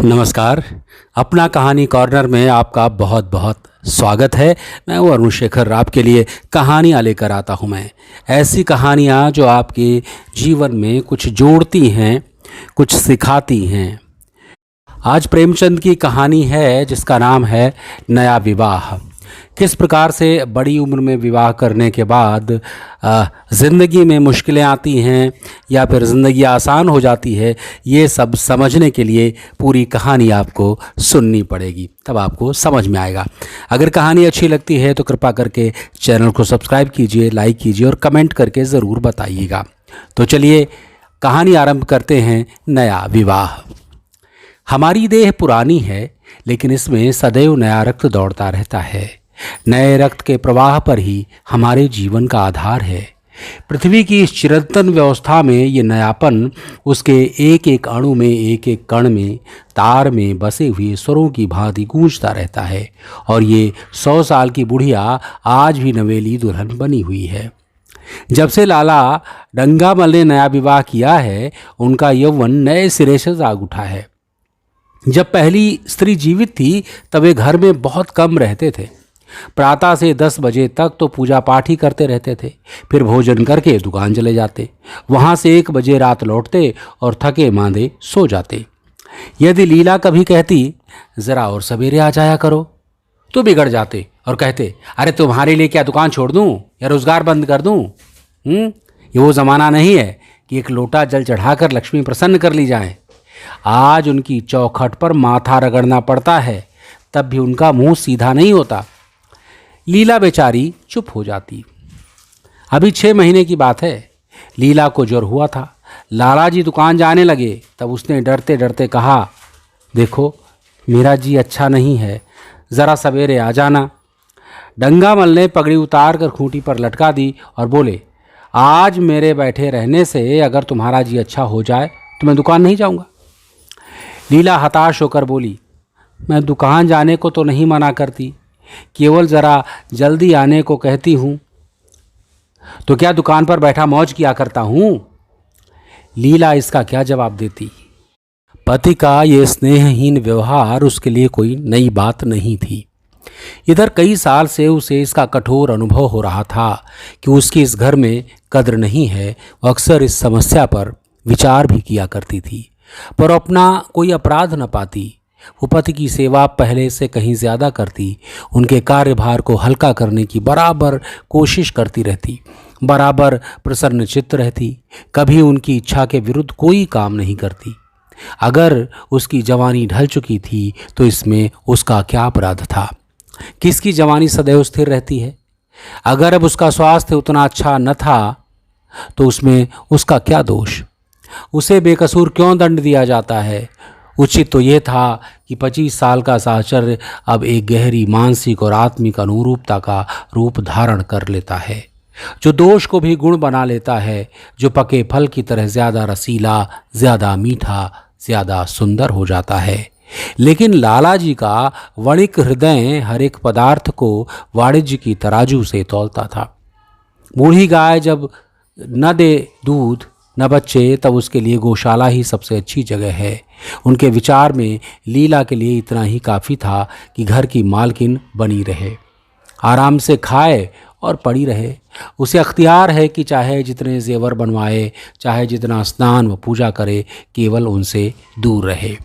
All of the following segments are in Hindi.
नमस्कार। अपना कहानी कॉर्नर में आपका बहुत बहुत स्वागत है। मैं हूँ अरुण शेखर, आपके लिए कहानियाँ लेकर आता हूँ। मैं ऐसी कहानियाँ जो आपके जीवन में कुछ जोड़ती हैं, कुछ सिखाती हैं। आज प्रेमचंद की कहानी है जिसका नाम है नया विवाह। किस प्रकार से बड़ी उम्र में विवाह करने के बाद ज़िंदगी में मुश्किलें आती हैं या फिर ज़िंदगी आसान हो जाती है, ये सब समझने के लिए पूरी कहानी आपको सुननी पड़ेगी, तब आपको समझ में आएगा। अगर कहानी अच्छी लगती है तो कृपा करके चैनल को सब्सक्राइब कीजिए, लाइक कीजिए और कमेंट करके ज़रूर बताइएगा। तो चलिए कहानी आरंभ करते हैं। नया विवाह। हमारी देह पुरानी है, लेकिन इसमें सदैव नया रक्त दौड़ता रहता है। नए रक्त के प्रवाह पर ही हमारे जीवन का आधार है। पृथ्वी की इस चिरंतन व्यवस्था में ये नयापन उसके एक एक अणु में, एक एक कण में, तार में बसे हुए स्वरों की भांति गूंजता रहता है। और ये 100 साल की बुढ़िया आज भी नवेली दुल्हन बनी हुई है। जब से लाला डंगामल ने नया विवाह किया है, उनका यौवन नए सिरे से जाग उठा है। जब पहली स्त्री जीवित थी तब वे घर में बहुत कम रहते थे। प्रातः से 10 बजे तक तो पूजा पाठ ही करते रहते थे, फिर भोजन करके दुकान चले जाते, वहाँ से 1 बजे रात लौटते और थके मांदे सो जाते। यदि लीला कभी कहती ज़रा और सवेरे आ जाया करो, तो बिगड़ जाते और कहते, अरे तुम्हारे लिए क्या दुकान छोड़ दूँ या रोज़गार बंद कर दूँ? ये वो ज़माना नहीं है कि एक लोटा जल चढ़ाकर लक्ष्मी प्रसन्न कर ली जाए। आज उनकी चौखट पर माथा रगड़ना पड़ता है, तब भी उनका मुंह सीधा नहीं होता। लीला बेचारी चुप हो जाती। अभी 6 महीने की बात है। लीला को ज्वर हुआ था। लाला जी दुकान जाने लगे तब उसने डरते डरते कहा, देखो मेरा जी अच्छा नहीं है, ज़रा सवेरे आ जाना। डंगामल ने पगड़ी उतार कर खूंटी पर लटका दी और बोले, आज मेरे बैठे रहने से अगर तुम्हारा जी अच्छा हो जाए तो मैं दुकान नहीं जाऊंगा। लीला हताश होकर बोली, मैं दुकान जाने को तो नहीं मना करती, केवल ज़रा जल्दी आने को कहती हूँ। तो क्या दुकान पर बैठा मौज किया करता हूँ? लीला इसका क्या जवाब देती? पति का ये स्नेहहीन व्यवहार उसके लिए कोई नई बात नहीं थी। इधर कई साल से उसे इसका कठोर अनुभव हो रहा था कि उसकी इस घर में कद्र नहीं है। वो अक्सर इस समस्या पर विचार भी किया करती थी, पर अपना कोई अपराध न पाती। वो पति की सेवा पहले से कहीं ज़्यादा करती, उनके कार्यभार को हल्का करने की बराबर कोशिश करती रहती, बराबर प्रसन्न चित्त रहती, कभी उनकी इच्छा के विरुद्ध कोई काम नहीं करती। अगर उसकी जवानी ढल चुकी थी तो इसमें उसका क्या अपराध था? किसकी जवानी सदैव स्थिर रहती है? अगर अब उसका स्वास्थ्य उतना अच्छा न था तो उसमें उसका क्या दोष? उसे बेकसूर क्यों दंड दिया जाता है? उचित तो यह था कि 25 साल का साहचर्य अब एक गहरी मानसिक और आत्मिक अनुरूपता का रूप धारण कर लेता है, जो दोष को भी गुण बना लेता है, जो पके फल की तरह ज़्यादा रसीला, ज़्यादा मीठा, ज़्यादा सुंदर हो जाता है। लेकिन लाला जी का वणिक हृदय हर एक पदार्थ को वाणिज्य की तराजू से तौलता था। बूढ़ी गाय जब न दे दूध न बच्चे, तब उसके लिए गौशाला ही सबसे अच्छी जगह है। उनके विचार में लीला के लिए इतना ही काफ़ी था कि घर की मालकिन बनी रहे, आराम से खाए और पड़ी रहे। उसे अख्तियार है कि चाहे जितने जेवर बनवाए, चाहे जितना स्नान व पूजा करे, केवल उनसे दूर रहे।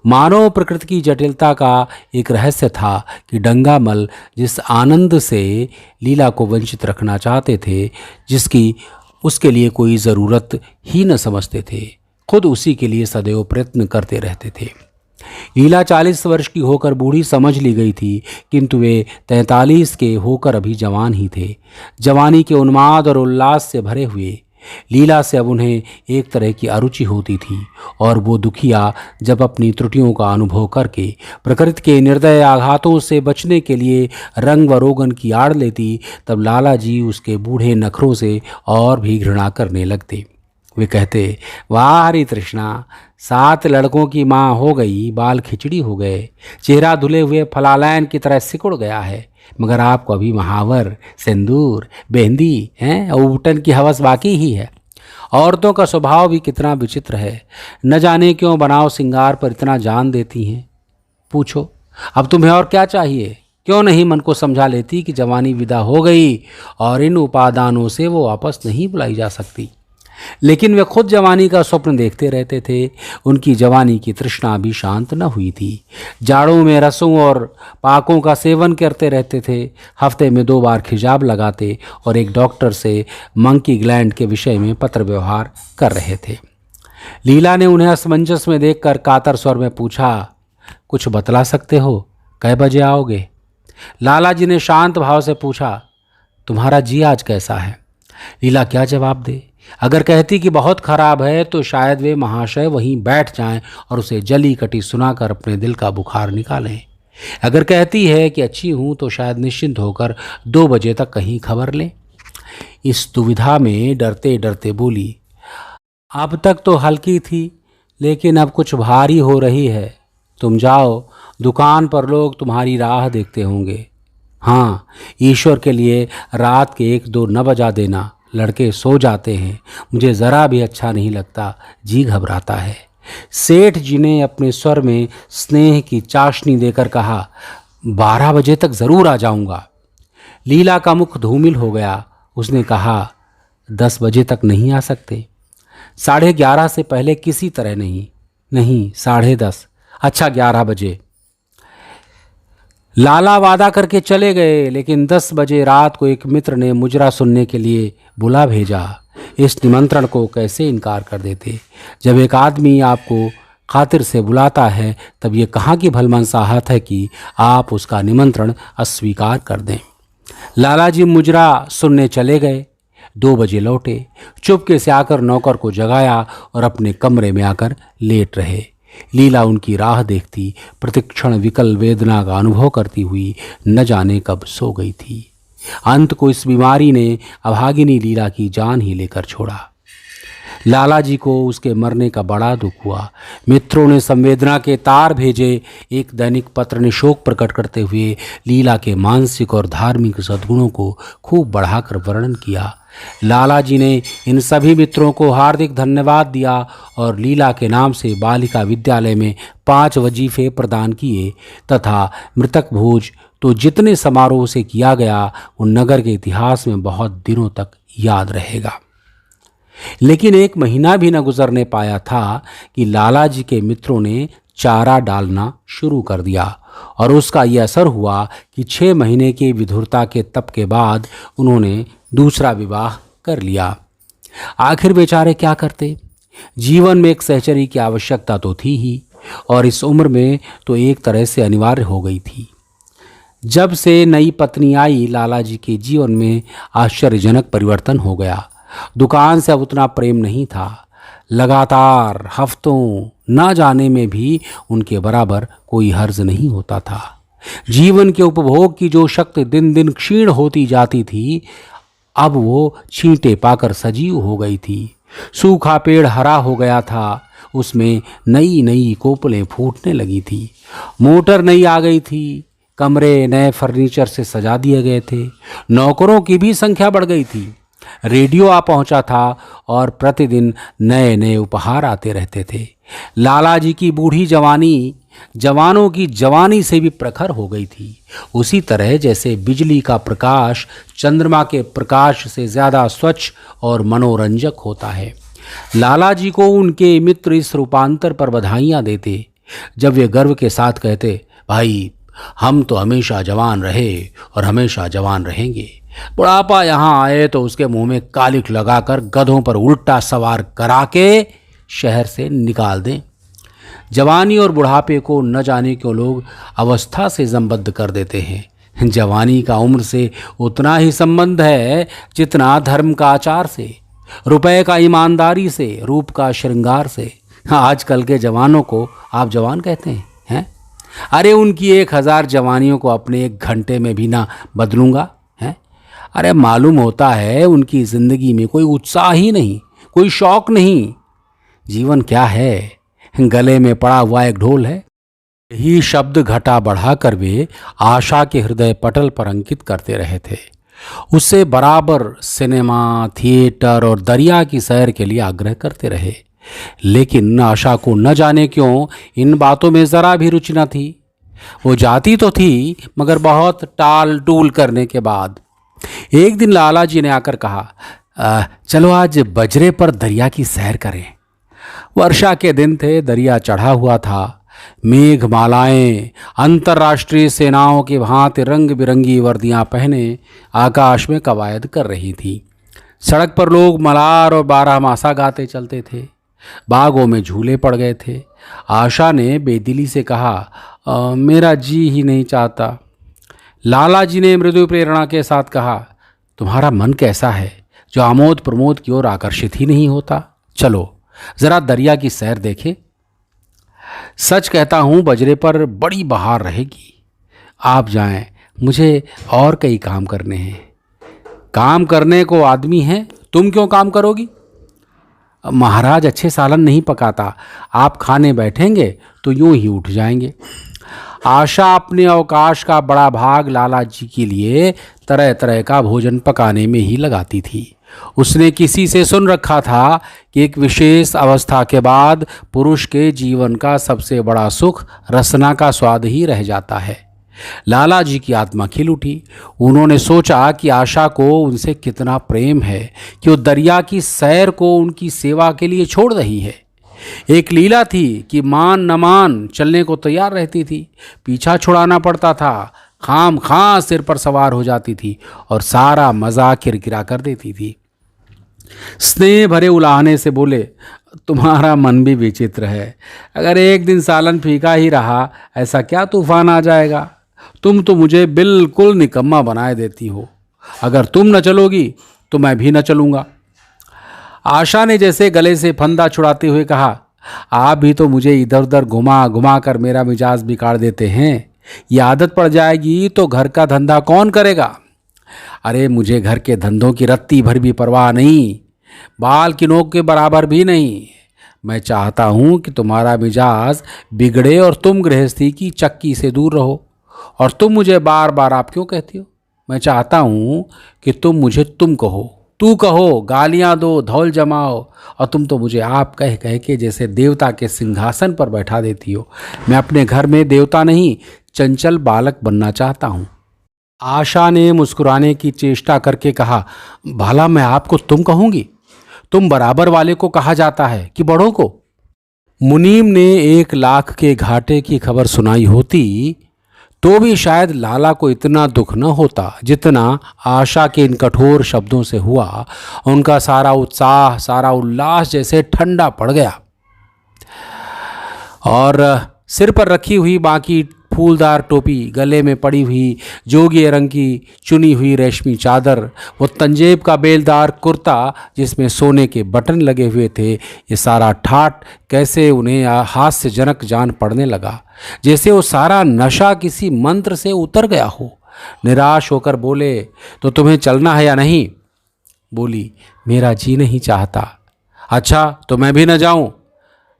मानव प्रकृति की जटिलता का एक रहस्य था कि डंगामल जिस आनंद से लीला को वंचित रखना चाहते थे, जिसकी उसके लिए कोई ज़रूरत ही न समझते थे, खुद उसी के लिए सदैव प्रयत्न करते रहते थे। लीला 40 वर्ष की होकर बूढ़ी समझ ली गई थी, किंतु वे 43 के होकर अभी जवान ही थे, जवानी के उन्माद और उल्लास से भरे हुए। लीला से अब उन्हें एक तरह की अरुचि होती थी, और वो दुखिया जब अपनी त्रुटियों का अनुभव करके प्रकृति के निर्दय आघातों से बचने के लिए रंग व रोगन की आड़ लेती, तब लाला जी उसके बूढ़े नखरों से और भी घृणा करने लगते। वे कहते, वाह हरी तृष्णा, 7 लड़कों की माँ हो गई, बाल खिचड़ी हो गए, चेहरा धुले हुए फलालैन की तरह सिकुड़ गया है, मगर आपको अभी महावर, सिंदूर, मेहंदी हैं और उबटन की हवस बाकी ही है। औरतों का स्वभाव भी कितना विचित्र है, न जाने क्यों बनाव सिंगार पर इतना जान देती हैं। पूछो, अब तुम्हें और क्या चाहिए? क्यों नहीं मन को समझा लेती कि जवानी विदा हो गई और इन उपादानों से वो वापस नहीं बुलाई जा सकती। लेकिन वे खुद जवानी का स्वप्न देखते रहते थे। उनकी जवानी की तृष्णा भी शांत न हुई थी। जाड़ों में रसों और पाकों का सेवन करते रहते थे। हफ्ते में 2 बार खिजाब लगाते और एक डॉक्टर से मंकी ग्लैंड के विषय में पत्र व्यवहार कर रहे थे। लीला ने उन्हें असमंजस में देखकर कातर स्वर में पूछा, कुछ बतला सकते हो? कै बजे आओगे? लाला जी ने शांत भाव से पूछा, तुम्हारा जी आज कैसा है? लीला क्या जवाब दे? अगर कहती कि बहुत खराब है तो शायद वे महाशय वहीं बैठ जाएं और उसे जली कटी सुनाकर अपने दिल का बुखार निकालें। अगर कहती है कि अच्छी हूं तो शायद निश्चिंत होकर 2 बजे तक कहीं खबर लें। इस दुविधा में डरते डरते बोली, अब तक तो हल्की थी लेकिन अब कुछ भारी हो रही है। तुम जाओ, दुकान पर लोग तुम्हारी राह देखते होंगे। हाँ, ईश्वर के लिए रात के 1-2 न बजा देना। लड़के सो जाते हैं, मुझे ज़रा भी अच्छा नहीं लगता, जी घबराता है। सेठ जी ने अपने स्वर में स्नेह की चाशनी देकर कहा, 12 बजे तक ज़रूर आ जाऊंगा। लीला का मुख धूमिल हो गया। उसने कहा, 10 बजे तक नहीं आ सकते? 11:30 से पहले किसी तरह नहीं। नहीं, 10:30। अच्छा, 11 बजे। लाला वादा करके चले गए, लेकिन 10 बजे रात को एक मित्र ने मुजरा सुनने के लिए बुला भेजा। इस निमंत्रण को कैसे इनकार कर देते? जब एक आदमी आपको खातिर से बुलाता है तब ये कहाँ की भलमनसाहत है कि आप उसका निमंत्रण अस्वीकार कर दें। लाला जी मुजरा सुनने चले गए। 2 बजे लौटे। चुपके से आकर नौकर को जगाया और अपने कमरे में आकर लेट रहे। लीला उनकी राह देखती, प्रतिक्षण विकल वेदना का अनुभव करती हुई न जाने कब सो गई थी। अंत को इस बीमारी ने अभागिनी लीला की जान ही लेकर छोड़ा। लाला जी को उसके मरने का बड़ा दुख हुआ। मित्रों ने संवेदना के तार भेजे। एक दैनिक पत्र ने शोक प्रकट करते हुए लीला के मानसिक और धार्मिक सद्गुणों को खूब बढ़ाकर वर्णन किया। लाला जी ने इन सभी मित्रों को हार्दिक धन्यवाद दिया और लीला के नाम से बालिका विद्यालय में 5 वजीफे प्रदान किए तथा मृतक भोज तो जितने समारोह से किया गया वो नगर के इतिहास में बहुत दिनों तक याद रहेगा। लेकिन 1 महीना भी न गुजरने पाया था कि लाला जी के मित्रों ने चारा डालना शुरू कर दिया और उसका यह असर हुआ कि 6 महीने की विधुरता के तप के बाद उन्होंने दूसरा विवाह कर लिया। आखिर बेचारे क्या करते? जीवन में एक सहचरी की आवश्यकता तो थी ही और इस उम्र में तो एक तरह से अनिवार्य हो गई थी। जब से नई पत्नी आई, लाला जी के जीवन में आश्चर्यजनक परिवर्तन हो गया। दुकान से अब उतना प्रेम नहीं था। लगातार हफ्तों न जाने में भी उनके बराबर कोई हर्ज नहीं होता था। जीवन के उपभोग की जो शक्ति दिन दिन क्षीण होती जाती थी, अब वो छींटे पाकर सजीव हो गई थी। सूखा पेड़ हरा हो गया था, उसमें नई नई कोपलें फूटने लगी थी। मोटर नई आ गई थी, कमरे नए फर्नीचर से सजा दिए गए थे, नौकरों की भी संख्या बढ़ गई थी। रेडियो आ पहुंचा था और प्रतिदिन नए नए उपहार आते रहते थे। लाला जी की बूढ़ी जवानी जवानों की जवानी से भी प्रखर हो गई थी। उसी तरह जैसे बिजली का प्रकाश चंद्रमा के प्रकाश से ज़्यादा स्वच्छ और मनोरंजक होता है। लाला जी को उनके मित्र इस रूपांतर पर बधाइयाँ देते जब वे गर्व के साथ कहते, भाई हम तो हमेशा जवान रहे और हमेशा जवान रहेंगे। बुढ़ापा यहाँ आए तो उसके मुंह में कालिख लगाकर गधों पर उल्टा सवार करा के शहर से निकाल दें। जवानी और बुढ़ापे को न जाने क्यों लोग अवस्था से संबद्ध कर देते हैं। जवानी का उम्र से उतना ही संबंध है जितना धर्म का आचार से, रुपए का ईमानदारी से, रूप का श्रृंगार से। आजकल के जवानों को आप जवान कहते हैं? अरे उनकी 1000 जवानियों को अपने 1 घंटे में भी ना बदलूंगा है। अरे मालूम होता है उनकी जिंदगी में कोई उत्साह ही नहीं, कोई शौक नहीं। जीवन क्या है? गले में पड़ा हुआ एक ढोल है। यही शब्द घटा बढ़ाकर वे आशा के हृदय पटल पर अंकित करते रहे थे। उससे बराबर सिनेमा, थिएटर और दरिया की सैर के लिए आग्रह करते रहे। लेकिन आशा को न जाने क्यों इन बातों में ज़रा भी रुचि न थी। वो जाती तो थी, मगर बहुत टाल टूल करने के बाद एक दिन लाला जी ने आकर कहा, चलो आज बजरे पर दरिया की सैर करें। वर्षा के दिन थे, दरिया चढ़ा हुआ था। मेघमालाएं अंतर्राष्ट्रीय सेनाओं की भांति रंग बिरंगी वर्दियां पहने आकाश में कवायद कर रही थी। सड़क पर लोग मलार और बारहमासा गाते चलते थे। बागों में झूले पड़ गए थे। आशा ने बेदिली से कहा, मेरा जी ही नहीं चाहता। लाला जी ने मृदु प्रेरणा के साथ कहा, तुम्हारा मन कैसा है जो आमोद प्रमोद की ओर आकर्षित ही नहीं होता? चलो जरा दरिया की सैर देखें। सच कहता हूँ, बजरे पर बड़ी बहार रहेगी। आप जाएं, मुझे और कई काम करने हैं। काम करने को आदमी है, तुम क्यों काम करोगी? महाराज अच्छे सालन नहीं पकाता, आप खाने बैठेंगे तो यूं ही उठ जाएंगे। आशा अपने अवकाश का बड़ा भाग लाला जी के लिए तरह तरह का भोजन पकाने में ही लगाती थी। उसने किसी से सुन रखा था कि एक विशेष अवस्था के बाद पुरुष के जीवन का सबसे बड़ा सुख रसना का स्वाद ही रह जाता है। लाला जी की आत्मा खिल उठी। उन्होंने सोचा कि आशा को उनसे कितना प्रेम है कि वो दरिया की सैर को उनकी सेवा के लिए छोड़ रही है। एक लीला थी कि मान न मान चलने को तैयार रहती थी। पीछा छुड़ाना पड़ता था, खाम खां सिर पर सवार हो जाती थी और सारा मजा किरकिरा कर देती थी। स्नेह भरे उलाहने से बोले, तुम्हारा मन भी विचित्र है। अगर एक दिन सालन फीका ही रहा, ऐसा क्या तूफान आ जाएगा? तुम तो मुझे बिल्कुल निकम्मा बनाए देती हो। अगर तुम न चलोगी तो मैं भी न चलूँगा। आशा ने जैसे गले से फंदा छुड़ाते हुए कहा, आप भी तो मुझे इधर उधर घुमा घुमा कर मेरा मिजाज बिगाड़ देते हैं। ये आदत पड़ जाएगी तो घर का धंधा कौन करेगा? अरे मुझे घर के धंधों की रत्ती भर भी परवाह नहीं, बाल की नोक के बराबर भी नहीं। मैं चाहता हूँ कि तुम्हारा मिजाज बिगड़े और तुम गृहस्थी की चक्की से दूर रहो। और तुम मुझे बार बार आप क्यों कहती हो? मैं चाहता हूँ कि तुम मुझे तुम कहो, तू कहो, गालियाँ दो, धौल जमाओ, और तुम तो मुझे आप कह कह के जैसे देवता के सिंहासन पर बैठा देती हो। मैं अपने घर में देवता नहीं, चंचल बालक बनना चाहता हूँ। आशा ने मुस्कुराने की चेष्टा करके कहा, भला मैं आपको तुम कहूँगी? तुम बराबर वाले को कहा जाता है कि बड़ों को? मुनीम ने 1 लाख के घाटे की खबर सुनाई होती तो भी शायद लाला को इतना दुख न होता जितना आशा के इन कठोर शब्दों से हुआ। उनका सारा उत्साह, सारा उल्लास जैसे ठंडा पड़ गया और सिर पर रखी हुई बाकी फूलदार टोपी, गले में पड़ी हुई जोगी रंग की चुनी हुई रेशमी चादर, वो तंजेब का बेलदार कुर्ता जिसमें सोने के बटन लगे हुए थे, ये सारा ठाट कैसे उन्हें हास्यजनक जान पड़ने लगा, जैसे वो सारा नशा किसी मंत्र से उतर गया हो। निराश होकर बोले, तो तुम्हें चलना है या नहीं? बोली, मेरा जी नहीं चाहता। अच्छा तो मैं भी न जाऊं?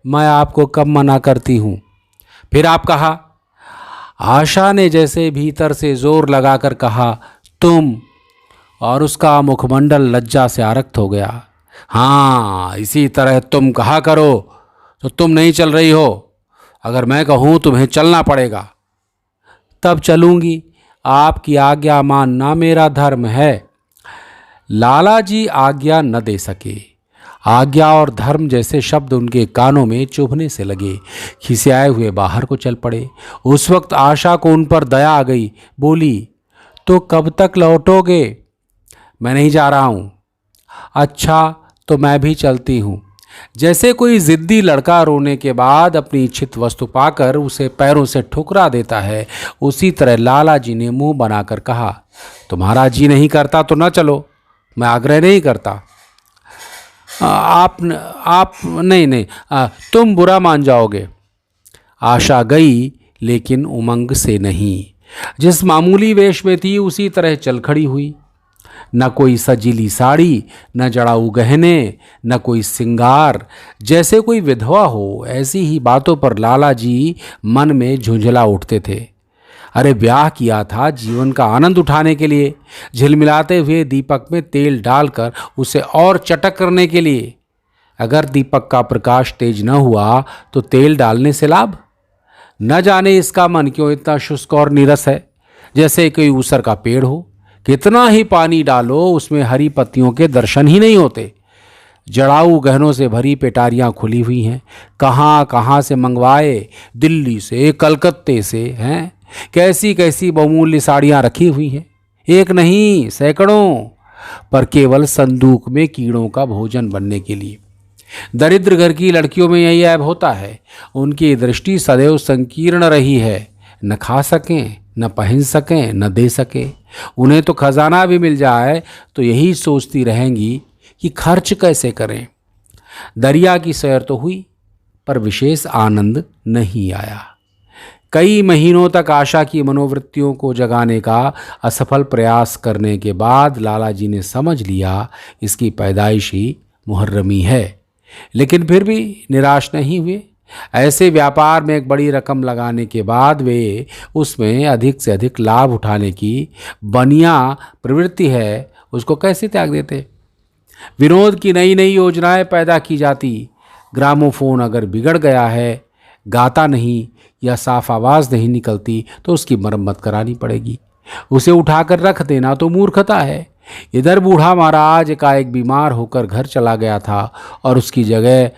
मैं आपको कब मना करती हूँ? फिर आप कहा। आशा ने जैसे भीतर से जोर लगाकर कहा, तुम, और उसका मुखमंडल लज्जा से आरक्त हो गया। हाँ, इसी तरह तुम कहा करो। तो तुम नहीं चल रही हो? अगर मैं कहूँ तुम्हें चलना पड़ेगा। तब चलूँगी, आपकी आज्ञा मानना मेरा धर्म है। लाला जी आज्ञा न दे सके। आज्ञा और धर्म जैसे शब्द उनके कानों में चुभने से लगे। खिसियाए हुए बाहर को चल पड़े। उस वक्त आशा को उन पर दया आ गई। बोली, तो कब तक लौटोगे? मैं नहीं जा रहा हूँ। अच्छा तो मैं भी चलती हूँ। जैसे कोई जिद्दी लड़का रोने के बाद अपनी इच्छित वस्तु पाकर उसे पैरों से ठुकरा देता है, उसी तरह लाला जी ने मुंह बनाकर कहा, तुम्हारा जी नहीं करता तो न चलो, मैं आग्रह नहीं करता। आप नहीं, तुम बुरा मान जाओगे। आशा गई, लेकिन उमंग से नहीं। जिस मामूली वेश में थी उसी तरह चल खड़ी हुई। न कोई सजीली साड़ी, न जड़ाऊ गहने, न कोई सिंगार, जैसे कोई विधवा हो। ऐसी ही बातों पर लाला जी मन में झुंझला उठते थे। अरे ब्याह किया था जीवन का आनंद उठाने के लिए, झिलमिलाते हुए दीपक में तेल डालकर उसे और चटक करने के लिए। अगर दीपक का प्रकाश तेज न हुआ तो तेल डालने से लाभ? न जाने इसका मन क्यों इतना शुष्क और नीरस है, जैसे कोई ऊसर का पेड़ हो। कितना ही पानी डालो उसमें हरी पत्तियों के दर्शन ही नहीं होते। जड़ाऊ गहनों से भरी पेटारियां खुली हुई हैं, कहाँ कहाँ से मंगवाए, दिल्ली से, कलकत्ते से हैं। कैसी कैसी बहुमूल्य साड़ियां रखी हुई हैं, एक नहीं सैकड़ों, पर केवल संदूक में कीड़ों का भोजन बनने के लिए। दरिद्र घर की लड़कियों में यही ऐब होता है, उनकी दृष्टि सदैव संकीर्ण रही है। न खा सकें, न पहन सकें, न दे सकें। उन्हें तो खजाना भी मिल जाए तो यही सोचती रहेंगी कि खर्च कैसे करें। दरिया की सैर तो हुई, पर विशेष आनंद नहीं आया। कई महीनों तक आशा की मनोवृत्तियों को जगाने का असफल प्रयास करने के बाद लाला जी ने समझ लिया इसकी पैदाइश ही मुहर्रमी है। लेकिन फिर भी निराश नहीं हुए। ऐसे व्यापार में एक बड़ी रकम लगाने के बाद वे उसमें अधिक से अधिक लाभ उठाने की बनिया प्रवृत्ति है, उसको कैसे त्याग देते। विनोद की नई नई योजनाएं पैदा की जाती। ग्रामोफोन अगर बिगड़ गया है, गाता नहीं या साफ आवाज़ नहीं निकलती तो उसकी मरम्मत करानी पड़ेगी। उसे उठाकर रख देना तो मूर्खता है। इधर बूढ़ा महाराज एकाएक बीमार होकर घर चला गया था और उसकी जगह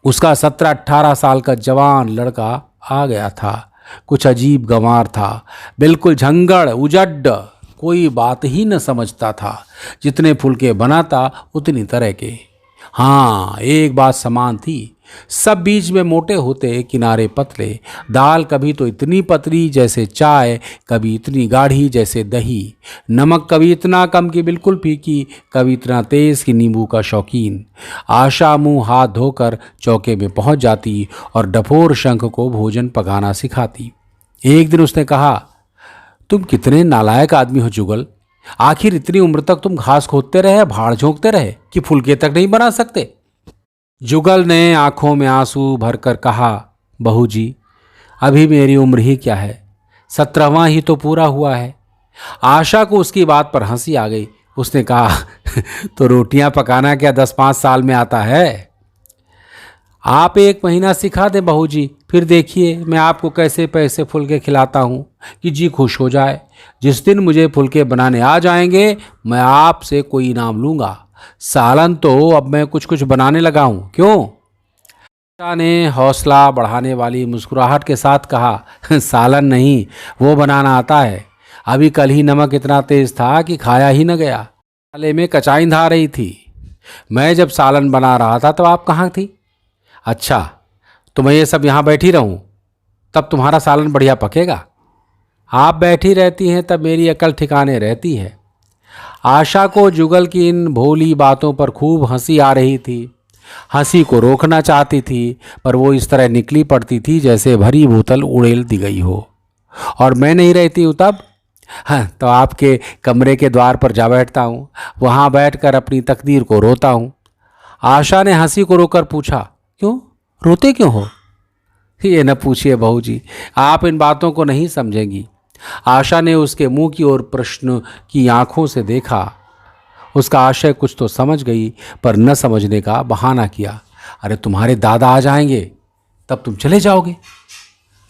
उसका 17-18 साल का जवान लड़का आ गया था। कुछ अजीब गंवार था, बिल्कुल झंगड़ उजड्ड, कोई बात ही न समझता था। जितने फुलके बनाता उतनी तरह के। हाँ, एक बात समान थी, सब बीच में मोटे होते, किनारे पतले। दाल कभी तो इतनी पतली जैसे चाय, कभी इतनी गाढ़ी जैसे दही। नमक कभी इतना कम कि बिल्कुल फीकी, कभी इतना तेज कि नींबू का शौकीन। आशा मुंह हाथ धोकर चौके में पहुंच जाती और डफोर शंख को भोजन पकाना सिखाती। एक दिन उसने कहा, तुम कितने नालायक आदमी हो जुगल। आखिर इतनी उम्र तक तुम घास खोदते रहे, भाड़ झोंकते रहे कि फुलके तक नहीं बना सकते। जुगल ने आंखों में आंसू भरकर कहा, बहू जी, अभी मेरी उम्र ही क्या है, 17वां ही तो पूरा हुआ है। आशा को उसकी बात पर हंसी आ गई। उसने कहा, तो रोटियां पकाना क्या 10-5 साल में आता है? आप 1 महीना सिखा दें बहू जी, फिर देखिए मैं आपको कैसे पैसे फुलके खिलाता हूँ कि जी खुश हो जाए। जिस दिन मुझे फुलके बनाने आ जाएंगे मैं आपसे कोई इनाम लूँगा। सालन तो अब मैं कुछ कुछ बनाने लगा हूँ, क्यों? आशा ने हौसला बढ़ाने वाली मुस्कुराहट के साथ कहा, सालन नहीं, वो बनाना आता है। अभी कल ही नमक इतना तेज था कि खाया ही न गया। साले में कचाईं आ रही थी। मैं जब सालन बना रहा था तो आप कहाँ थी? अच्छा, तो मैं ये सब यहाँ बैठी रहूं, तब तुम्हारा सालन बढ़िया पकेगा। आप बैठी रहती हैं तब मेरी अकल ठिकाने रहती है। आशा को जुगल की इन भोली बातों पर खूब हंसी आ रही थी। हंसी को रोकना चाहती थी, पर वो इस तरह निकली पड़ती थी जैसे भरी बोतल उड़ेल दी गई हो। और मैं नहीं रहती हूँ तब? हाँ, तो आपके कमरे के द्वार पर जा बैठता हूँ, वहाँ बैठकर अपनी तकदीर को रोता हूँ। आशा ने हंसी को रोककर पूछा, क्यों रोते क्यों हो? ये न पूछिए बहू जी, आप इन बातों को नहीं समझेंगी। आशा ने उसके मुंह की ओर प्रश्न की आंखों से देखा। उसका आशय कुछ तो समझ गई, पर न समझने का बहाना किया। अरे तुम्हारे दादा आ जाएंगे, तब तुम चले जाओगे।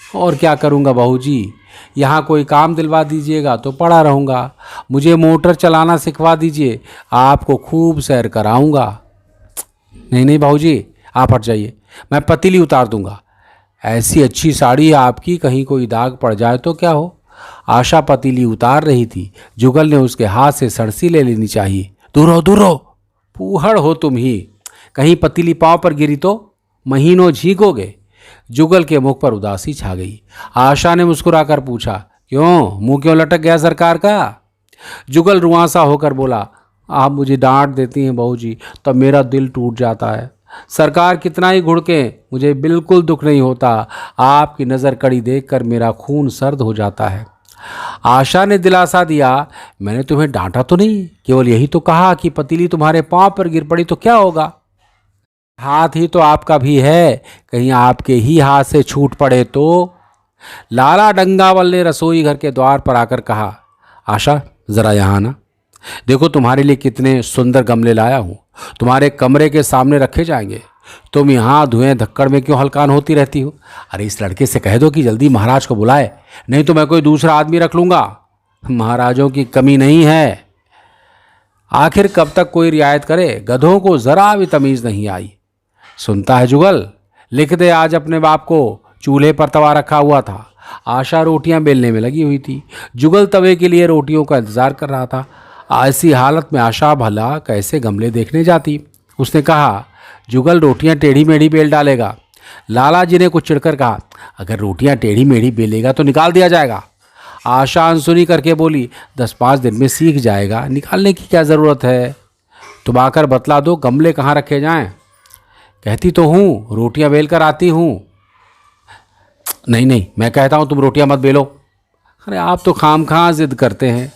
और क्या करूँगा बहू जी, यहाँ कोई काम दिलवा दीजिएगा तो पड़ा रहूँगा। मुझे मोटर चलाना सिखवा दीजिए, आपको खूब सैर कराऊँगा। नहीं नहीं बहू जी, आप हट जाइए, मैं पतीली उतार दूँगा। ऐसी अच्छी साड़ी आपकी, कहीं कोई दाग पड़ जाए तो क्या हो। आशा पतीली उतार रही थी। जुगल ने उसके हाथ से सड़सी ले लेनी चाहिए। दूर हो, दूर हो, फूहड़ हो तुम ही, कहीं पतीली पांव पर गिरी तो महीनों झींकोगे। जुगल के मुख पर उदासी छा गई। आशा ने मुस्कुराकर पूछा, क्यों, मुंह क्यों लटक गया सरकार का? जुगल रुआंसा होकर बोला, आप मुझे डांट देती हैं बहू जी, तब मेरा दिल टूट जाता है। सरकार कितना ही घुड़के, मुझे बिल्कुल दुख नहीं होता। आपकी नज़र कड़ी देखकर मेरा खून सर्द हो जाता है। आशा ने दिलासा दिया, मैंने तुम्हें डांटा तो नहीं, केवल यही तो कहा कि पतीली तुम्हारे पांव पर गिर पड़ी तो क्या होगा। हाथ ही तो आपका भी है, कहीं आपके ही हाथ से छूट पड़े तो। लाला डंगावल ने रसोई घर के द्वार पर आकर कहा, आशा ज़रा यहाँ आना। देखो तुम्हारे लिए कितने सुंदर गमले लाया हूँ, तुम्हारे कमरे के सामने रखे जाएंगे। तुम यहाँ धुएं धक्कड़ में क्यों हलकान होती रहती हो? अरे इस लड़के से कह दो कि जल्दी महाराज को बुलाए, नहीं तो मैं कोई दूसरा आदमी रख लूँगा। महाराजों की कमी नहीं है। आखिर कब तक कोई रियायत करे? गधों को ज़रा भी तमीज़ नहीं आई। सुनता है जुगल, लिख दे आज अपने बाप को। चूल्हे पर तवा रखा हुआ था। आशा रोटियां बेलने में लगी हुई थी। जुगल तवे के लिए रोटियों का इंतजार कर रहा था। ऐसी हालत में आशा भला कैसे गमले देखने जाती? उसने कहा, जुगल रोटियां टेढ़ी मेढ़ी बेल डालेगा। लाला जी ने कुछ चिढ़कर कहा, अगर रोटियां टेढ़ी मेढ़ी बेलेगा तो निकाल दिया जाएगा। आशा अनसुनी करके बोली, 10-5 दिन में सीख जाएगा, निकालने की क्या ज़रूरत है? तुम आकर बतला दो गमले कहाँ रखे जाएं। कहती तो हूँ रोटियां बेल कर आती हूँ। नहीं नहीं, मैं कहता हूँ तुम रोटियां मत बेलो। अरे आप तो खामखा जिद करते हैं।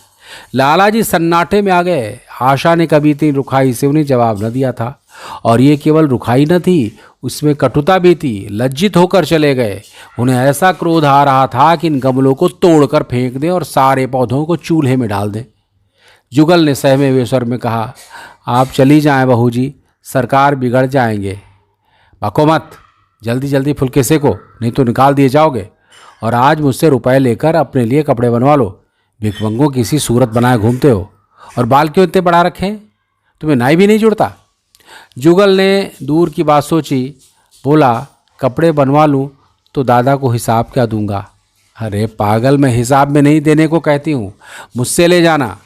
लाला जी सन्नाटे में आ गए। आशा ने कभी इतनी रुखाई से उन्हें जवाब न दिया था, और ये केवल रुखाई न थी, उसमें कटुता भी थी। लज्जित होकर चले गए। उन्हें ऐसा क्रोध आ रहा था कि इन गमलों को तोड़कर फेंक दें और सारे पौधों को चूल्हे में डाल दें। जुगल ने सहमे हुए स्वर में कहा, आप चली जाएं बहू जी, सरकार बिगड़ जाएंगे। बको मत, जल्दी जल्दी फुलके सेको, नहीं तो निकाल दिए जाओगे। और आज मुझसे रुपए लेकर अपने लिए कपड़े बनवा लो। भिखमंगों की सी सूरत बनाए घूमते हो, और बाल क्यों इतने बढ़ा रखे हैं? तुम्हें नाई भी नहीं जुड़ता? जुगल ने दूर की बात सोची, बोला, कपड़े बनवा लूँ तो दादा को हिसाब क्या दूंगा? अरे पागल, मैं हिसाब में नहीं देने को कहती हूँ, मुझसे ले जाना।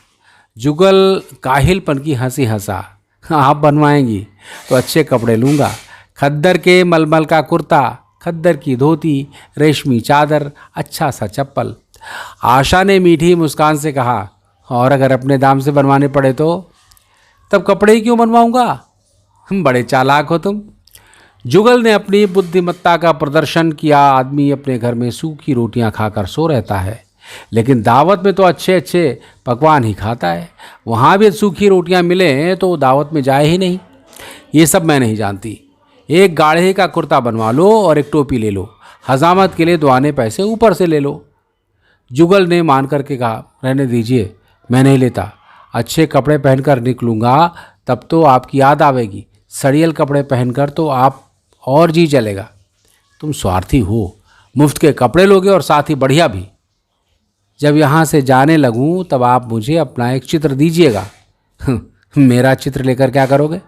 जुगल काहिलपन की हंसी हंसा, आप बनवाएंगी तो अच्छे कपड़े लूँगा। खद्दर के मलमल का कुर्ता, खद्दर की धोती, रेशमी चादर, अच्छा सा चप्पल। आशा ने मीठी मुस्कान से कहा, और अगर अपने दाम से बनवाने पड़े तो? तब कपड़े ही क्यों बनवाऊंगा? बड़े चालाक हो तुम। जुगल ने अपनी बुद्धिमत्ता का प्रदर्शन किया। आदमी अपने घर में सूखी रोटियां खाकर सो रहता है, लेकिन दावत में तो अच्छे अच्छे पकवान ही खाता है। वहाँ भी सूखी रोटियां मिले तो दावत में जाए ही नहीं। ये सब मैं नहीं जानती। एक गाढ़े का कुर्ता बनवा लो और एक टोपी ले लो। हजामत के लिए दुआने पैसे ऊपर से ले लो। जुगल ने मान करके कहा, रहने दीजिए, मैं नहीं लेता। अच्छे कपड़े पहनकर निकलूँगा तब तो आपकी याद आवेगी। सड़ियल कपड़े पहनकर तो आप और जी चलेगा। तुम स्वार्थी हो, मुफ्त के कपड़े लोगे और साथ ही बढ़िया भी। जब यहाँ से जाने लगूँ तब आप मुझे अपना एक चित्र दीजिएगा। मेरा चित्र लेकर क्या करोगे?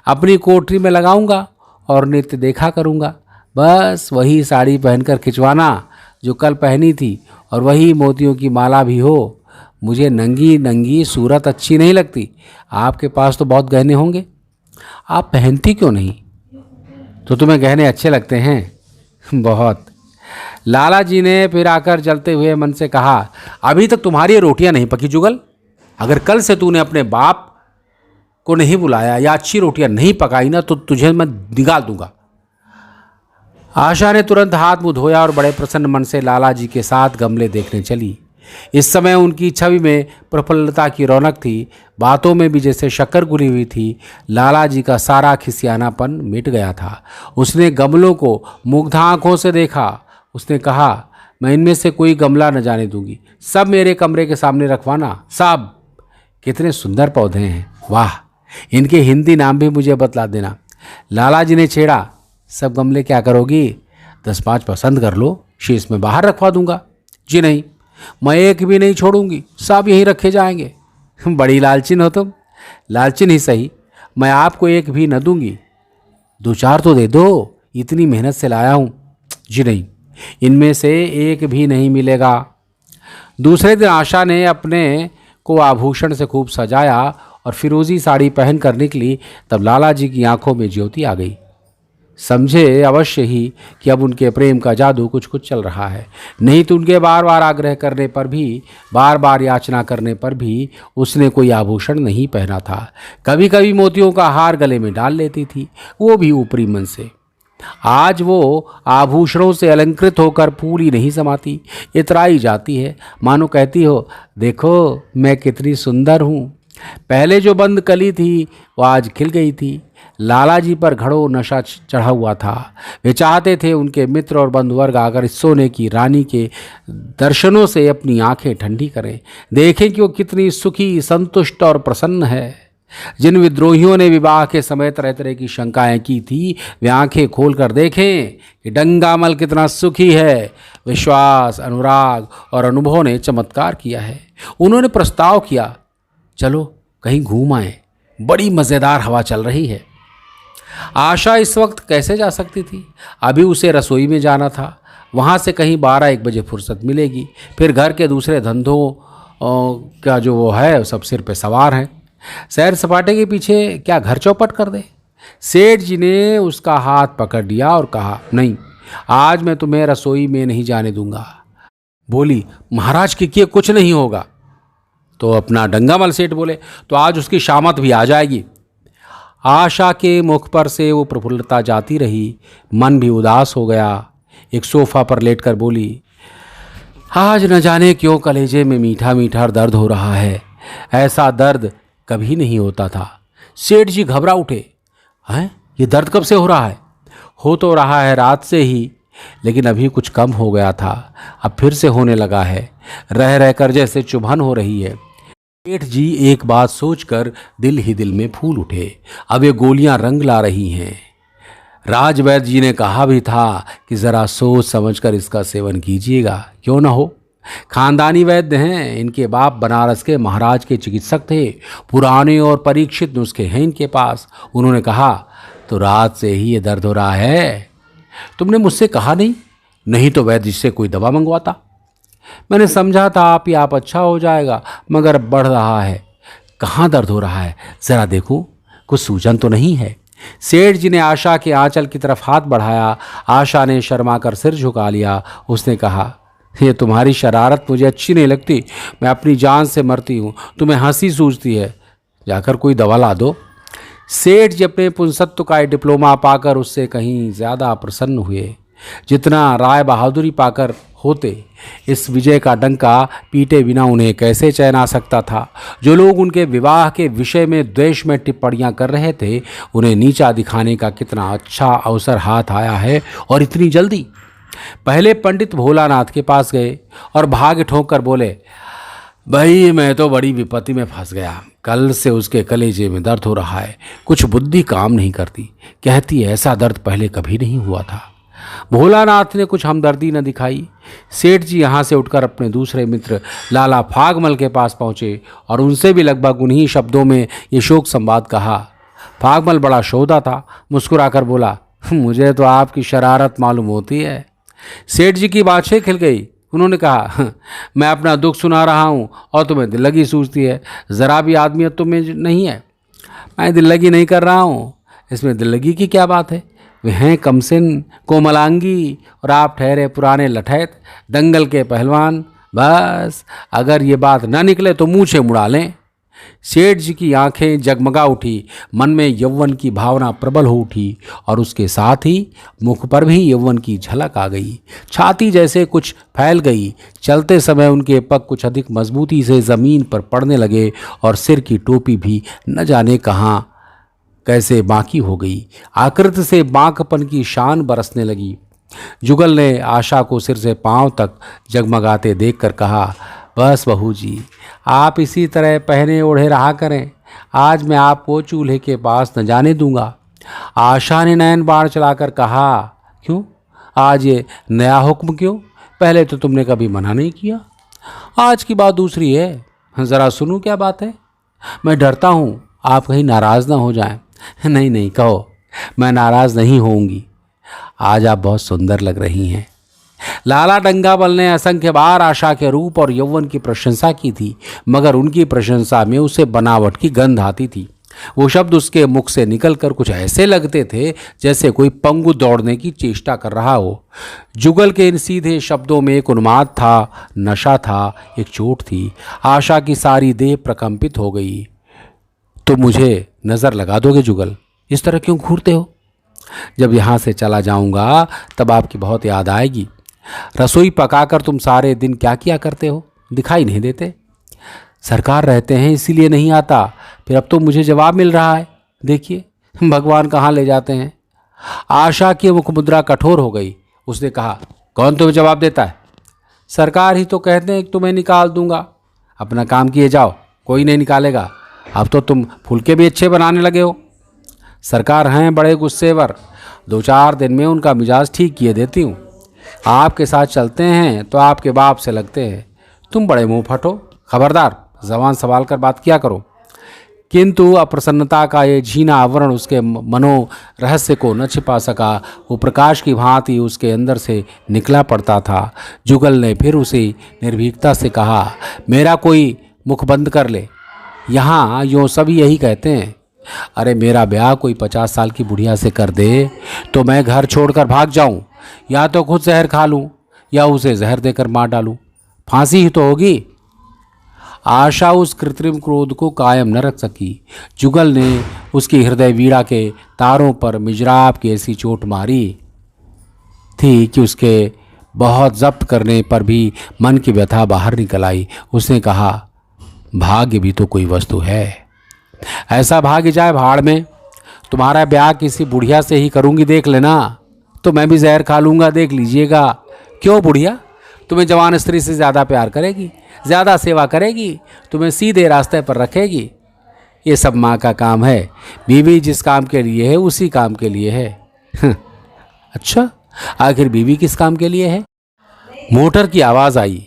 अपनी कोठरी में लगाऊंगा और नित्य देखा करूँगा। बस वही साड़ी पहनकर खिंचवाना जो कल पहनी थी, और वही मोतियों की माला भी हो। मुझे नंगी नंगी सूरत अच्छी नहीं लगती। आपके पास तो बहुत गहने होंगे, आप पहनती क्यों नहीं? तो तुम्हें गहने अच्छे लगते हैं? बहुत। लाला जी ने फिर आकर जलते हुए मन से कहा, अभी तक तुम्हारी रोटियां नहीं पकी जुगल। अगर कल से तूने अपने बाप को नहीं बुलाया या अच्छी रोटियां नहीं पकाई ना, तो तुझे मैं निकाल दूंगा। आशा ने तुरंत हाथ मुंह धोया और बड़े प्रसन्न मन से लाला जी के साथ गमले देखने चली। इस समय उनकी छवि में प्रफुल्लता की रौनक थी। बातों में भी जैसे शक्कर घुली हुई थी। लाला जी का सारा खिसियानापन मिट गया था। उसने गमलों को मुग्ध आंखों से देखा। उसने कहा, मैं इनमें से कोई गमला न जाने दूंगी, सब मेरे कमरे के सामने रखवाना। सब कितने सुंदर पौधे हैं, वाह! इनके हिंदी नाम भी मुझे बतला देना। लाला जी ने छेड़ा, सब गमले क्या करोगी? 10-5 पसंद कर लो, शेष में बाहर रखवा दूंगा। जी नहीं, मैं एक भी नहीं छोड़ूंगी, सब यहीं रखे जाएंगे। बड़ी लालचिन हो तुम। लालचिन ही सही, मैं आपको एक भी न दूंगी। 2-4 तो दे दो, इतनी मेहनत से लाया हूँ। जी नहीं, इनमें से एक भी नहीं मिलेगा। दूसरे दिन आशा ने अपने को आभूषण से खूब सजाया और फिरोजी साड़ी पहनकर निकली। तब लाला जी की आंखों में ज्योति आ गई। समझे अवश्य ही कि अब उनके प्रेम का जादू कुछ कुछ चल रहा है। नहीं तो उनके बार बार आग्रह करने पर भी, बार बार याचना करने पर भी उसने कोई आभूषण नहीं पहना था। कभी कभी मोतियों का हार गले में डाल लेती थी, वो भी ऊपरी मन से। आज वो आभूषणों से अलंकृत होकर फूल ही नहीं समाती, इतराई जाती है, मानो कहती हो, देखो मैं कितनी सुंदर हूँ। पहले जो बंद कली थी वो आज खिल गई थी। लाला जी पर घड़ों नशा चढ़ा हुआ था। वे चाहते थे उनके मित्र और बंधुवर्ग आकर इस सोने की रानी के दर्शनों से अपनी आंखें ठंडी करें, देखें कि वो कितनी सुखी, संतुष्ट और प्रसन्न है। जिन विद्रोहियों ने विवाह के समय तरह तरह की शंकाएं की थी, वे आंखें खोलकर देखें कि डंगामल कितना सुखी है। विश्वास, अनुराग और अनुभव ने चमत्कार किया है। उन्होंने प्रस्ताव किया, चलो कहीं घूम आए, बड़ी मज़ेदार हवा चल रही है। आशा इस वक्त कैसे जा सकती थी? अभी उसे रसोई में जाना था। वहाँ से कहीं 12-1 बजे फुर्सत मिलेगी। फिर घर के दूसरे धंधों का जो वो है सब सिर पे सवार हैं। सैर सपाटे के पीछे क्या घर चौपट कर दे? सेठ जी ने उसका हाथ पकड़ लिया और कहा, नहीं, आज मैं तुम्हें रसोई में नहीं जाने दूंगा। बोली, महाराज के किए कुछ नहीं होगा। तो अपना डंगामल सेठ बोले, तो आज उसकी शामत भी आ जाएगी। आशा के मुख पर से वो प्रफुल्लता जाती रही, मन भी उदास हो गया। एक सोफा पर लेटकर बोली, आज न जाने क्यों कलेजे में मीठा मीठा दर्द हो रहा है। ऐसा दर्द कभी नहीं होता था। सेठ जी घबरा उठे, हैं, ये दर्द कब से हो रहा है? हो तो रहा है रात से ही, लेकिन अभी कुछ कम हो गया था, अब फिर से होने लगा है। रह रहकर जैसे चुभन हो रही है। सेठ जी एक बात सोचकर दिल ही दिल में फूल उठे। अब ये गोलियां रंग ला रही हैं। राजवैद्य जी ने कहा भी था कि ज़रा सोच समझकर इसका सेवन कीजिएगा, क्यों ना हो। खानदानी वैद्य हैं, इनके बाप बनारस के महाराज के चिकित्सक थे। पुराने और परीक्षित नुस्खे हैं इनके पास। उन्होंने कहा, तो रात से ही ये दर्द हो रहा है? तुमने मुझसे कहा नहीं? नहीं तो वैद्य से कोई दवा मंगवाता। मैंने समझा था आप अच्छा हो जाएगा, मगर बढ़ रहा है। कहाँ दर्द हो रहा है? ज़रा देखो, कुछ सूजन तो नहीं है? सेठ जी ने आशा के आंचल की तरफ हाथ बढ़ाया। आशा ने शर्माकर सिर झुका लिया। उसने कहा, ये तुम्हारी शरारत मुझे अच्छी नहीं लगती। मैं अपनी जान से मरती हूँ, तुम्हें हंसी सूझती है। जाकर कोई दवा ला दो। सेठ जी अपने पुंसत्व का डिप्लोमा पाकर उससे कहीं ज़्यादा प्रसन्न हुए, जितना राय बहादुरी पाकर होते। इस विजय का डंका पीटे बिना उन्हें कैसे चैन आ सकता था? जो लोग उनके विवाह के विषय में द्वेष में टिप्पणियां कर रहे थे, उन्हें नीचा दिखाने का कितना अच्छा अवसर हाथ आया है, और इतनी जल्दी। पहले पंडित भोलानाथ के पास गए और भाग ठोंक कर बोले, भाई मैं तो बड़ी विपत्ति में फंस गया। कल से उसके कलेजे में दर्द हो रहा है, कुछ बुद्धि काम नहीं करती। कहती है ऐसा दर्द पहले कभी नहीं हुआ था। भोलानाथ ने कुछ हमदर्दी न दिखाई। सेठ जी यहाँ से उठकर अपने दूसरे मित्र लाला फागमल के पास पहुँचे और उनसे भी लगभग उन्हीं शब्दों में ये शोक संवाद कहा। फागमल बड़ा शोधा था, मुस्कुराकर बोला, मुझे तो आपकी शरारत मालूम होती है। सेठ जी की बातें खिल गई। उन्होंने कहा, मैं अपना दुख सुना रहा हूँ और तुम्हें दिल लगी सूझती है। ज़रा भी आदमियत तुम्हें नहीं है। मैं दिल लगी नहीं कर रहा हूँ, इसमें दिल लगी की क्या बात है? वे हैं कमसिन, कोमलांगी, और आप ठहरे पुराने लठैत, दंगल के पहलवान। बस अगर ये बात ना निकले तो मुँह से मुड़ा लें। सेठ जी की आंखें जगमगा उठी, मन में यौवन की भावना प्रबल हो उठी, और उसके साथ ही मुख पर भी यौवन की झलक आ गई। छाती जैसे कुछ फैल गई। चलते समय उनके पग कुछ अधिक मजबूती से ज़मीन पर पड़ने लगे, और सिर की टोपी भी न जाने कहाँ कैसे बांकी हो गई। आकृति से बांकपन की शान बरसने लगी। जुगल ने आशा को सिर से पांव तक जगमगाते देखकर कहा, बस बहू जी, आप इसी तरह पहने ओढ़े रहा करें। आज मैं आपको चूल्हे के पास न जाने दूंगा। आशा ने नयन बाण चलाकर कहा, क्यों? आज ये नया हुक्म क्यों? पहले तो तुमने कभी मना नहीं किया। आज की बात दूसरी है। ज़रा सुनूं क्या बात है? मैं डरता हूँ आप कहीं नाराज़ ना हो जाएं। नहीं नहीं, कहो, मैं नाराज़ नहीं होऊंगी। आज आप बहुत सुंदर लग रही हैं। लाला डंगामल ने असंख्य बार आशा के रूप और यौवन की प्रशंसा की थी, मगर उनकी प्रशंसा में उसे बनावट की गंध आती थी। वो शब्द उसके मुख से निकलकर कुछ ऐसे लगते थे जैसे कोई पंगु दौड़ने की चेष्टा कर रहा हो। जुगल के इन सीधे शब्दों में एक उन्माद था, नशा था, एक चोट थी। आशा की सारी देह प्रकंपित हो गई। तो मुझे नज़र लगा दोगे जुगल? इस तरह क्यों घूरते हो? जब यहाँ से चला जाऊँगा तब आपकी बहुत याद आएगी। रसोई पकाकर तुम सारे दिन क्या किया करते हो? दिखाई नहीं देते। सरकार रहते हैं इसीलिए नहीं आता। फिर अब तो मुझे जवाब मिल रहा है। देखिए, भगवान कहाँ ले जाते हैं। आशा की मुखमुद्रा कठोर हो गई। उसने कहा, कौन तुम्हें जवाब देता है? सरकार ही तो कहते हैं कि तुम्हें निकाल दूंगा। अपना काम किए जाओ, कोई नहीं निकालेगा। अब तो तुम फुलके भी अच्छे बनाने लगे हो। सरकार हैं बड़े गुस्सेवर, 2-4 दिन में उनका मिजाज ठीक किए देती हूँ। आपके साथ चलते हैं तो आपके बाप से लगते हैं। तुम बड़े मुँह फट हो, खबरदार ज़बान संभाल कर बात किया करो। किंतु अप्रसन्नता का ये झीना आवरण उसके मनो रहस्य को न छिपा सका। वो प्रकाश की भांति उसके अंदर से निकला पड़ता था। जुगल ने फिर उसे निर्भीकता से कहा, मेरा कोई मुख बंद कर ले। यहाँ यूँ सभी यही कहते हैं। अरे मेरा ब्याह कोई 50 साल की बुढ़िया से कर दे तो मैं घर छोड़कर भाग जाऊँ, या तो खुद जहर खा लूँ या उसे जहर देकर मार डालूँ। फांसी ही तो होगी। आशा उस कृत्रिम क्रोध को कायम न रख सकी। जुगल ने उसकी हृदय वीणा के तारों पर मिजराब की ऐसी चोट मारी थी कि उसके बहुत जब्त करने पर भी मन की व्यथा बाहर निकल आई। उसने कहा, भाग्य भी तो कोई वस्तु है। ऐसा भाग्य जाए भाड़ में। तुम्हारा ब्याह किसी बुढ़िया से ही करूंगी, देख लेना। तो मैं भी जहर खा लूँगा, देख लीजिएगा। क्यों बुढ़िया? तुम्हें जवान स्त्री से ज़्यादा प्यार करेगी, ज़्यादा सेवा करेगी, तुम्हें सीधे रास्ते पर रखेगी। ये सब माँ का काम है। बीवी जिस काम के लिए है उसी काम के लिए है। अच्छा, आखिर बीवी किस काम के लिए है? मोटर की आवाज़ आई।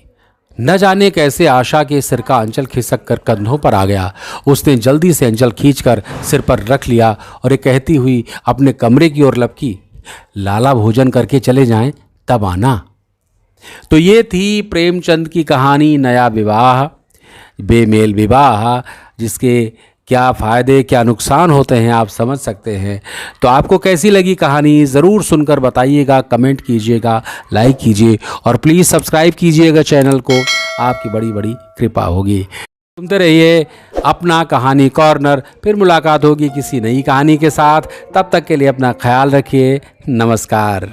न जाने कैसे आशा के सिर का अंचल खिसक कर कंधों पर आ गया। उसने जल्दी से अंचल खींचकर सिर पर रख लिया और ये कहती हुई अपने कमरे की ओर लपकी, लाला भोजन करके चले जाएं तब आना। तो ये थी प्रेमचंद की कहानी, नया विवाह, बेमेल विवाह, जिसके क्या फ़ायदे क्या नुकसान होते हैं आप समझ सकते हैं। तो आपको कैसी लगी कहानी ज़रूर सुनकर बताइएगा, कमेंट कीजिएगा, लाइक कीजिए और प्लीज़ सब्सक्राइब कीजिएगा चैनल को। आपकी बड़ी बड़ी कृपा होगी। सुनते रहिए अपना कहानी कॉर्नर। फिर मुलाकात होगी किसी नई कहानी के साथ। तब तक के लिए अपना ख्याल रखिए। नमस्कार।